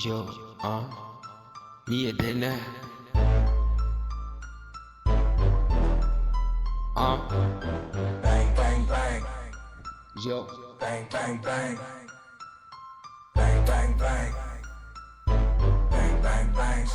Yo, me a dinner. Bang, bang, bang. Yo, Bang, bang, bang. Bang, bang, bang. Bang, bang, bang.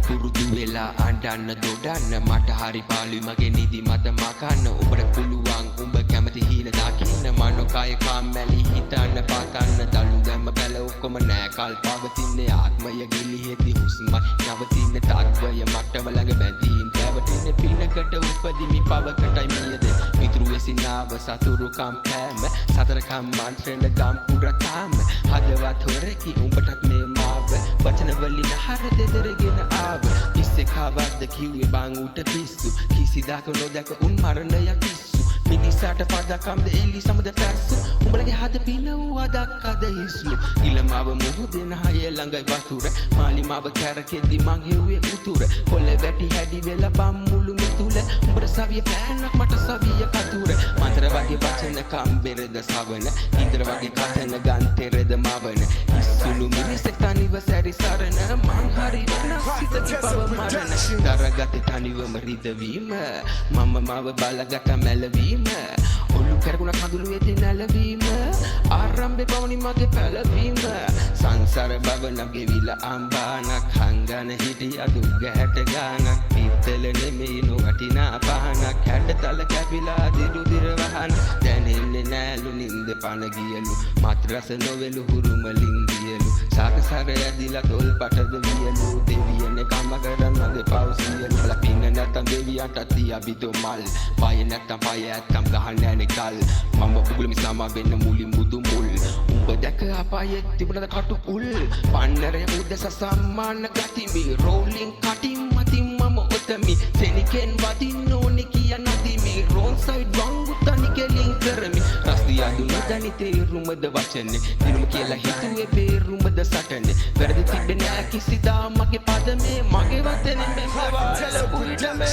පුරුදු වෙලා අඬන්න දොඩන්න මට හරි පාළුයි මගේ නිදි මත මකන්න උඹට පුළුවන් උඹ කැමති හීන දකින්න මනෝකය කම්මැලි හිතන්න පතන්න දලු දැම්ම බැල ඔක්කොම නෑ කල් පවතින්නේ ආත්මය ගිලිහෙති හුස්ම නවතින තත්වය මට්ටම ළඟ බැඳීම් පැවටෙන පිනකට උපදිමි පවකටයි මියද මිතුරු වෙසිනාව සතුරුකම් පෑම සතරකම් මන්ත්‍රණ ගම් පුරතාම හදවත් හොරකි උඹටත් මේ මාව වචන වලින් හර දෙදරගෙන ආව ඉස්සේ කවද්ද කිව්වේ බං උට පිස්සු කිසිදාක නොදැක උන් මරණයක් පිස්සු මිනිසාට පදකම්ද එලි සමද පැස්සු උඹලගේ හද පින වූ අදක් අද හිස්සු ඉලමාව මුහුදෙන හය ළඟයි වතුර මාලිමාව කැරකෙද්දි මං හෙව්වේ උතුර කොල්ල වැටි හැඩි වෙලා බම්මුළු මිතුල උඹට සවිය පෑනක් මට සවිය කතුර මන්ත්‍ර වගේ වචන කම්බෙරද සවන ඉන්ද්‍ර වගේ කතන ගන්තෙරද මවන ඉස්සුළු මිනිසෙක් තනිව සැරි සරණ මං හරි සිතකි පව මරණ දරගත තනිවම රිදවීම මම මාව බලගත මැලවීම ඔලු කරගුණ කඳුළු වෙති නැලවීම ආරම්භේ පවනි මගේ පැලවීම සංසාර භවන ගෙවිලා අම්බානක් හංගන හිටිය දුග හැට ගානක් පිත්තල නෙමෙයි නොවටිනා පහනක් හැඩතල කැපිලා දිරු දිර වහන දැනෙන්නේ නෑලු නින්ද පන ගියලු මත්‍රස නොවෙලු හුරුමලින් දියලු සාකසාර ඇදිලා තොල් පටද වියලු දෙවියන කම කරන මගේ පවසියලු බල පින්න නැත්තම් දෙවියන්ට තියා බිතු මල් පය නැත්තම් පය ඇත්තම් ගහන්නේ නැනේ කල් මම පුගුල මිසම වෙන්න මුලින් මුදු මුල් උඹ දැක අපායේ තිබුණද කටු උල් පන්නරය උදෙස සම්මාන ගතිමි රෝලින් කටින් මතින් මම ඔතමි සෙනිකෙන් වදින්න ඕනේ කිය නැතිමි රෝන් සයිඩ් වංගු තනි කෙලින් කරමි රස්ති අඳුන ගනි තේරුමද වචනේ දිනුම කියලා හිතුවේ බේරුමද සටනේ වැරදි තිබෙන්නේ නෑ කිසිදා මගේ පදමේ මගේ වචනේ මෙහෙම චල පුරිඩමේ